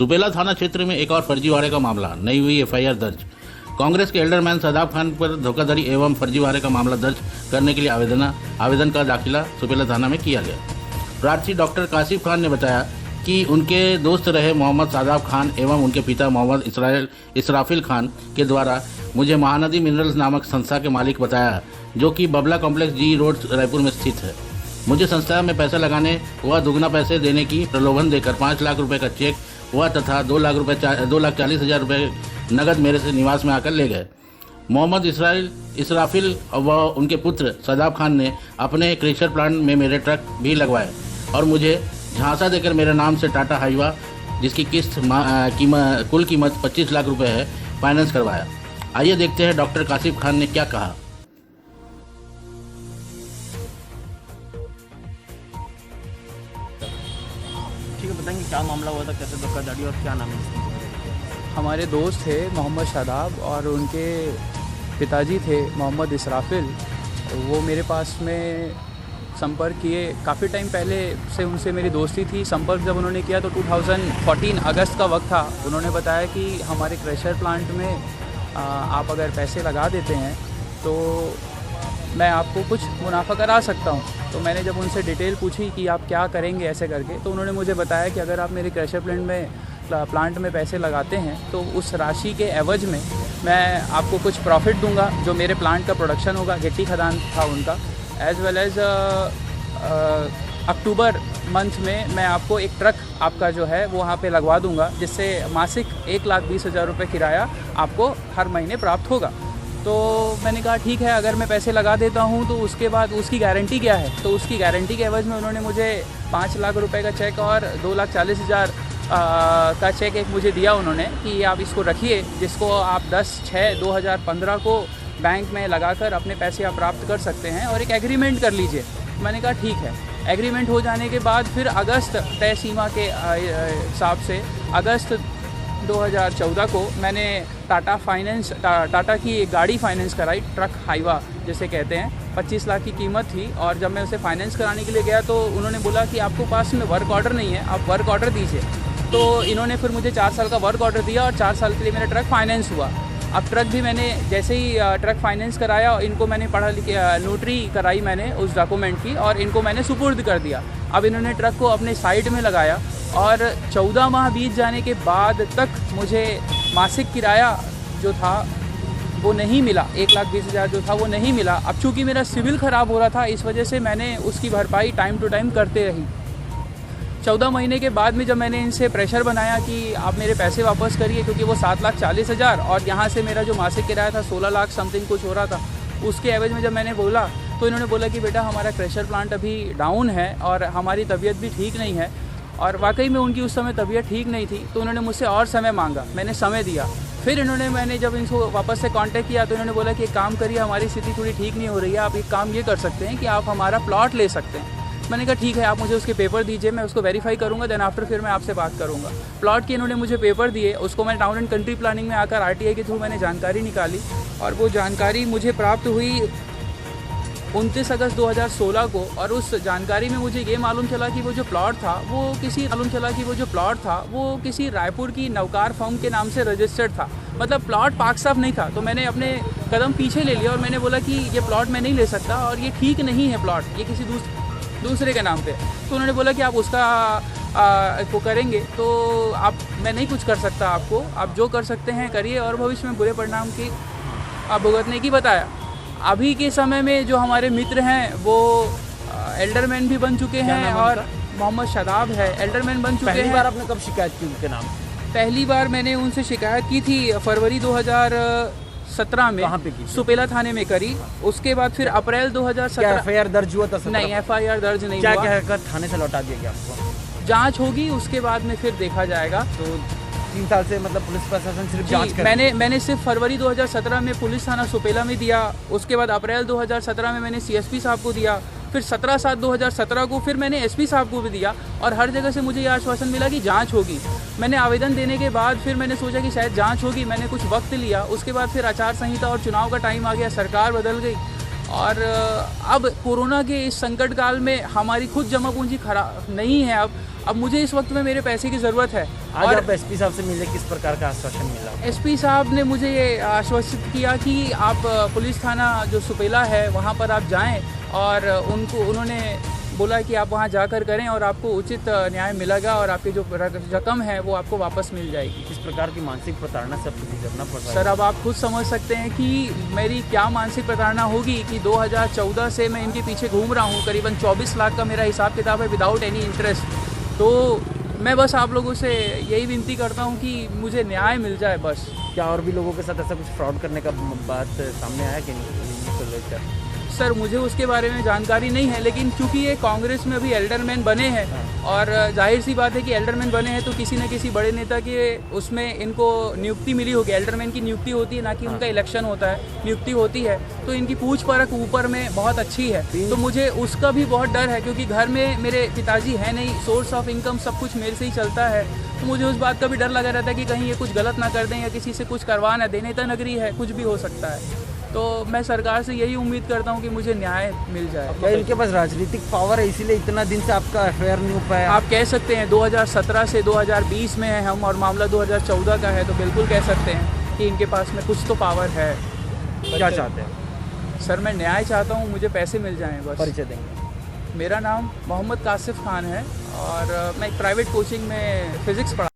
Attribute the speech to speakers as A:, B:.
A: सुपेला थाना क्षेत्र में एक और फर्जीवाड़े का मामला, नई हुई एफआईआर दर्ज। कांग्रेस के एल्डरमैन शादाब खान पर धोखाधड़ी एवं फर्जीवाड़े का मामला दर्ज करने के लिए आवेदन का दाखिला सुपेला थाना में किया गया। प्रार्थी डॉक्टर कासिफ खान ने बताया कि उनके दोस्त रहे मोहम्मद शादाब खान एवं उनके पिता मोहम्मद इसराफिल खान के द्वारा मुझे महानदी मिनरल्स नामक संस्था के मालिक बताया, जो कि बबला कॉम्प्लेक्स जी रोड रायपुर में स्थित है। मुझे संस्था में पैसा लगाने व दुगना पैसे देने की प्रलोभन देकर 5 लाख रुपए का चेक व तथा 2,40,000 रुपये नगद मेरे से निवास में आकर ले गए। मोहम्मद इसराफिल व उनके पुत्र शादाब खान ने अपने क्रेशर प्लांट में मेरे ट्रक भी लगवाए और मुझे झांसा देकर मेरे नाम से टाटा हाईवा, जिसकी किस्त कुल कीमत 25 लाख रुपए है, फाइनेंस करवाया। आइए देखते हैं डॉक्टर कासिफ खान ने क्या कहा।
B: ठीक है, बताएंगे क्या मामला हुआ था, कैसे धोखाधड़ी और क्या नाम है?
C: हमारे दोस्त थे मोहम्मद शादाब और उनके पिताजी थे मोहम्मद इसराफिल। वो मेरे पास में संपर्क किए, काफ़ी टाइम पहले से उनसे मेरी दोस्ती थी। संपर्क जब उन्होंने किया तो 2014 अगस्त का वक्त था। उन्होंने बताया कि हमारे क्रेशर प्लांट में आप अगर पैसे लगा देते हैं तो मैं आपको कुछ मुनाफा करा सकता हूँ। तो मैंने जब उनसे डिटेल पूछी कि आप क्या करेंगे ऐसे करके, तो उन्होंने मुझे बताया कि अगर आप मेरे क्रेशर प्लांट में पैसे लगाते हैं तो उस राशि के एवज में मैं आपको कुछ प्रॉफिट दूंगा, जो मेरे प्लांट का प्रोडक्शन होगा। गिट्टी खदान था उनका। एज़ वेल एज़ अक्टूबर मंथ में मैं आपको एक ट्रक आपका जो है वो वहाँ पे लगवा दूंगा, जिससे मासिक 1,20,000 रुपये किराया आपको हर महीने प्राप्त होगा। तो मैंने कहा ठीक है, अगर मैं पैसे लगा देता हूँ तो उसके बाद उसकी गारंटी क्या है। तो उसकी गारंटी के एवज में उन्होंने मुझे 5 लाख रुपए का चेक और 2,40,000 का चेक एक मुझे दिया उन्होंने कि आप इसको रखिए, जिसको आप 10/6/2015 को बैंक में लगाकर अपने पैसे आप प्राप्त कर सकते हैं और एक एग्रीमेंट कर लीजिए। मैंने कहा ठीक है। एग्रीमेंट हो जाने के बाद फिर अगस्त तय सीमा के हिसाब से अगस्त 2014 को मैंने टाटा की एक गाड़ी फाइनेंस कराई, ट्रक हाईवा जिसे कहते हैं। 25 लाख की कीमत थी और जब मैं उसे फाइनेंस कराने के लिए गया तो उन्होंने बोला कि आपको पास में वर्क ऑर्डर नहीं है, आप वर्क ऑर्डर दीजिए। तो इन्होंने फिर मुझे 4 साल का वर्क ऑर्डर दिया और 4 साल के लिए मेरा ट्रक फाइनेंस हुआ। अब ट्रक भी मैंने जैसे ही ट्रक फाइनेंस कराया, इनको मैंने नोटरी कराई मैंने उस डॉक्यूमेंट की और इनको मैंने सुपुर्द कर दिया। अब इन्होंने ट्रक को अपने साइड में लगाया और 14 माह बीत जाने के बाद तक मुझे मासिक किराया जो था वो नहीं मिला। 1,20,000 जो था वो नहीं मिला। अब चूँकि मेरा सिविल ख़राब हो रहा था, इस वजह से मैंने उसकी भरपाई टाइम टू टाइम करते रही। 14 महीने के बाद में जब मैंने इनसे प्रेशर बनाया कि आप मेरे पैसे वापस करिए, क्योंकि वो 7,40,000 और यहाँ से मेरा जो मासिक किराया था 16 लाख समथिंग कुछ हो रहा था, उसके एवज में जब मैंने बोला तो इन्होंने बोला कि बेटा हमारा प्रेशर प्लांट अभी डाउन है और हमारी तबीयत भी ठीक नहीं है। और वाकई में उनकी उस समय तबीयत ठीक नहीं थी, तो उन्होंने मुझसे और समय मांगा। मैंने समय दिया। फिर मैंने जब इनको वापस से कांटेक्ट किया तो इन्होंने बोला कि एक काम करिए, हमारी स्थिति थोड़ी ठीक नहीं हो रही है, आप एक काम ये कर सकते हैं कि आप हमारा प्लॉट ले सकते हैं। मैंने कहा ठीक है, आप मुझे उसके पेपर दीजिए, मैं उसको वेरीफाई करूंगा, देन आफ्टर फिर मैं आपसे बात करूंगा। प्लॉट की इन्होंने मुझे पेपर दिए, उसको मैं टाउन एंड कंट्री प्लानिंग में आकर आरटीआई के थ्रू मैंने जानकारी निकाली और वो जानकारी मुझे प्राप्त हुई 29 अगस्त 2016 को। और उस जानकारी में मुझे ये मालूम चला कि वो जो प्लॉट था वो किसी रायपुर की नवकार फर्म के नाम से रजिस्टर्ड था। मतलब प्लॉट पाक साफ नहीं था। तो मैंने अपने कदम पीछे ले लिया और मैंने बोला कि ये प्लॉट मैं नहीं ले सकता और ये ठीक नहीं है, प्लॉट ये किसी दूसरे के नाम पे। तो उन्होंने बोला कि आप उसका को करेंगे तो मैं नहीं कुछ कर सकता, आपको आप जो कर सकते हैं करिए और भविष्य में बुरे परिणाम की आप भुगतने की बताया। अभी के समय में जो हमारे मित्र हैं वो एल्डरमैन भी बन चुके हैं और मोहम्मद शादाब है, एल्डरमैन बन चुके हैं।
B: पहली बार आपने कब शिकायत की उनके नाम?
C: पहली बार मैंने उनसे शिकायत की थी फरवरी 2017 में।
B: कहाँ पे की?
C: सुपेला थाने में करी। उसके बाद फिर अप्रैल 2017
B: एफआईआर दर्ज हुआ था?
C: नहीं, एफआईआर दर्ज नहीं हुआ।
B: क्या कहकर थाने से लौटा दिया गया आपको?
C: जांच होगी, उसके बाद में फिर देखा जाएगा।
B: तो 3 साल से मतलब पुलिस प्रशासन सिर्फ जांच कर रही है?
C: मैंने सिर्फ फरवरी 2017 में पुलिस थाना सुपेला में दिया। उसके बाद अप्रैल 2017 में मैंने सीएसपी साहब को दिया। फिर 17/7/2017 को फिर मैंने एसपी साहब को भी दिया और हर जगह से मुझे ये आश्वासन मिला कि जांच होगी। मैंने आवेदन देने के बाद फिर मैंने सोचा कि शायद जांच होगी, मैंने कुछ वक्त लिया। उसके बाद फिर आचार संहिता और चुनाव का टाइम आ गया, सरकार बदल गई और अब कोरोना के इस संकट काल में हमारी खुद जमा पूंजी खराब नहीं है। अब मुझे इस वक्त में मेरे पैसे की ज़रूरत है।
B: आज
C: और
B: आप एसपी साहब से मिले, किस प्रकार का आश्वासन मिला?
C: एसपी साहब ने मुझे ये आश्वस्त किया कि आप पुलिस थाना जो सुपेला है वहाँ पर आप जाएं, और उन्होंने बोला कि आप वहाँ जाकर करें और आपको उचित न्याय मिलेगा और आपकी जो रकम है वो आपको वापस मिल जाएगी।
B: किस प्रकार की मानसिक प्रताड़ना से आपको गुजरना पड़ रहा है?
C: सर अब आप खुद समझ सकते हैं कि मेरी क्या मानसिक प्रताड़ना होगी कि 2014 से मैं इनके पीछे घूम रहा हूँ। करीबन 24 लाख का मेरा हिसाब किताब है विदाउट एनी इंटरेस्ट। तो मैं बस आप लोगों से यही विनती करता हूँ कि मुझे न्याय मिल जाए बस।
B: क्या और भी लोगों के साथ ऐसा कुछ फ्रॉड करने का बात सामने आया कि नहीं को लेकर?
C: सर मुझे उसके बारे में जानकारी नहीं है, लेकिन क्योंकि ये कांग्रेस में अभी एल्डरमैन बने हैं और जाहिर सी बात है कि एल्डरमैन बने हैं तो किसी न किसी बड़े नेता के उसमें इनको नियुक्ति मिली होगी। एल्डरमैन की नियुक्ति होती है, ना कि उनका इलेक्शन होता है, नियुक्ति होती है। तो इनकी पूछ परख ऊपर में बहुत अच्छी है, तो मुझे उसका भी बहुत डर है क्योंकि घर में मेरे पिताजी है नहीं, सोर्स ऑफ इनकम सब कुछ मेरे से ही चलता है। तो मुझे उस बात का भी डर लगा रहता है कि कहीं ये कुछ गलत ना कर दें या किसी से कुछ करवा ना दें। नेता नगरी है, कुछ भी हो सकता है। तो मैं सरकार से यही उम्मीद करता हूँ कि मुझे न्याय मिल जाए।
B: क्या इनके पास राजनीतिक पावर है इसीलिए इतना दिन से आपका एफआईआर नहीं हो पाया?
C: आप कह सकते हैं 2017 से 2020 में है हम और मामला 2014 का है, तो बिल्कुल कह सकते हैं कि इनके पास में कुछ तो पावर है।
B: क्या चाहते हैं?
C: सर मैं न्याय चाहता हूँ, मुझे पैसे मिल जाएं बस।
B: परिचय देंगे?
C: मेरा नाम मोहम्मद कासिफ खान है और मैं एक प्राइवेट कोचिंग में फ़िज़िक्स पढ़ा